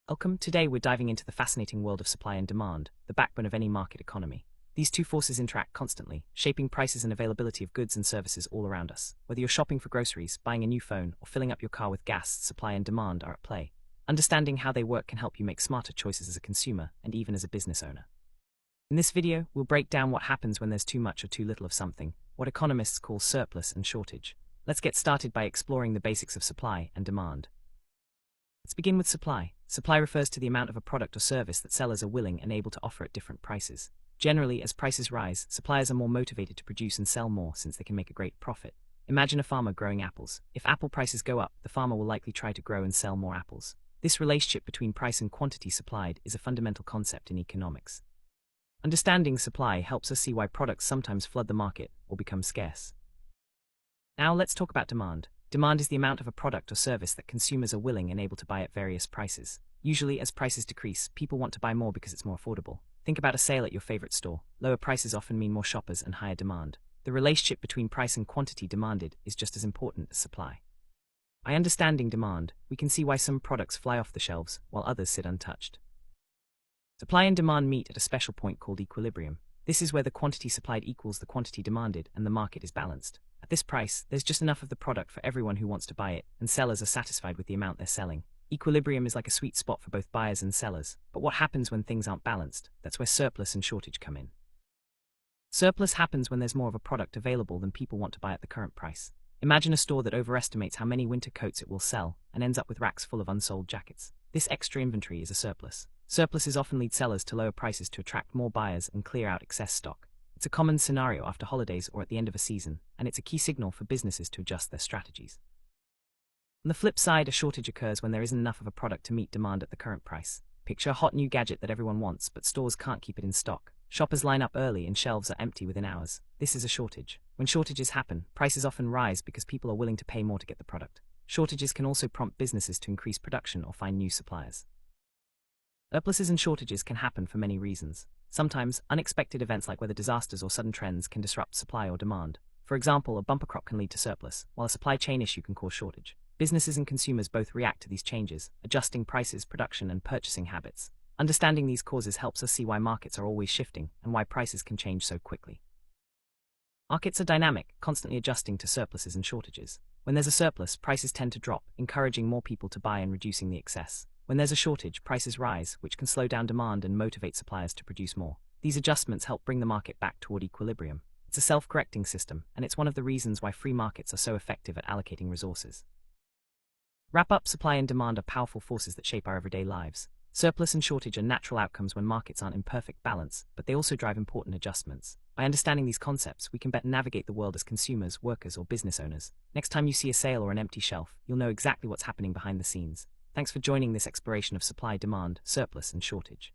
Welcome. Today we're diving into the fascinating world of supply and demand, the backbone of any market economy. These two forces interact constantly, shaping prices and availability of goods and services all around us. Whether you're shopping for groceries, buying a new phone, or filling up your car with gas, supply and demand are at play. Understanding how they work can help you make smarter choices as a consumer and even as a business owner. In this video, we'll break down what happens when there's too much or too little of something, what economists call surplus and shortage. Let's get started by exploring the basics of supply and demand. Let's begin with supply. Supply refers to the amount of a product or service that sellers are willing and able to offer at different prices. Generally, as prices rise, suppliers are more motivated to produce and sell more since they can make a great profit. Imagine a farmer growing apples. If apple prices go up, the farmer will likely try to grow and sell more apples. This relationship between price and quantity supplied is a fundamental concept in economics. Understanding supply helps us see why products sometimes flood the market or become scarce. Now let's talk about demand. Demand is the amount of a product or service that consumers are willing and able to buy at various prices. Usually, as prices decrease, people want to buy more because it's more affordable. Think about a sale at your favorite store. Lower prices often mean more shoppers and higher demand. The relationship between price and quantity demanded is just as important as supply. By understanding demand, we can see why some products fly off the shelves while others sit untouched. Supply and demand meet at a special point called equilibrium. This is where the quantity supplied equals the quantity demanded and the market is balanced. At this price, there's just enough of the product for everyone who wants to buy it, and sellers are satisfied with the amount they're selling. Equilibrium is like a sweet spot for both buyers and sellers. But what happens when things aren't balanced? That's where surplus and shortage come in. Surplus happens when there's more of a product available than people want to buy at the current price. Imagine a store that overestimates how many winter coats it will sell and ends up with racks full of unsold jackets. This extra inventory is a surplus. Surpluses often lead sellers to lower prices to attract more buyers and clear out excess stock. It's a common scenario after holidays or at the end of a season, and it's a key signal for businesses to adjust their strategies. On the flip side, a shortage occurs when there isn't enough of a product to meet demand at the current price. Picture a hot new gadget that everyone wants, but stores can't keep it in stock. Shoppers line up early and shelves are empty within hours. This is a shortage. When shortages happen, prices often rise because people are willing to pay more to get the product. Shortages can also prompt businesses to increase production or find new suppliers. Surpluses and shortages can happen for many reasons. Sometimes, unexpected events like weather disasters or sudden trends can disrupt supply or demand. For example, a bumper crop can lead to surplus, while a supply chain issue can cause shortage. Businesses and consumers both react to these changes, adjusting prices, production, and purchasing habits. Understanding these causes helps us see why markets are always shifting and why prices can change so quickly. Markets are dynamic, constantly adjusting to surpluses and shortages. When there's a surplus, prices tend to drop, encouraging more people to buy and reducing the excess. When there's a shortage, prices rise, which can slow down demand and motivate suppliers to produce more. These adjustments help bring the market back toward equilibrium. It's a self-correcting system, and it's one of the reasons why free markets are so effective at allocating resources. Wrap up: supply and demand are powerful forces that shape our everyday lives. Surplus and shortage are natural outcomes when markets aren't in perfect balance, but they also drive important adjustments. By understanding these concepts, we can better navigate the world as consumers, workers, or business owners. Next time you see a sale or an empty shelf, you'll know exactly what's happening behind the scenes. Thanks for joining this exploration of supply, demand, surplus, and shortage.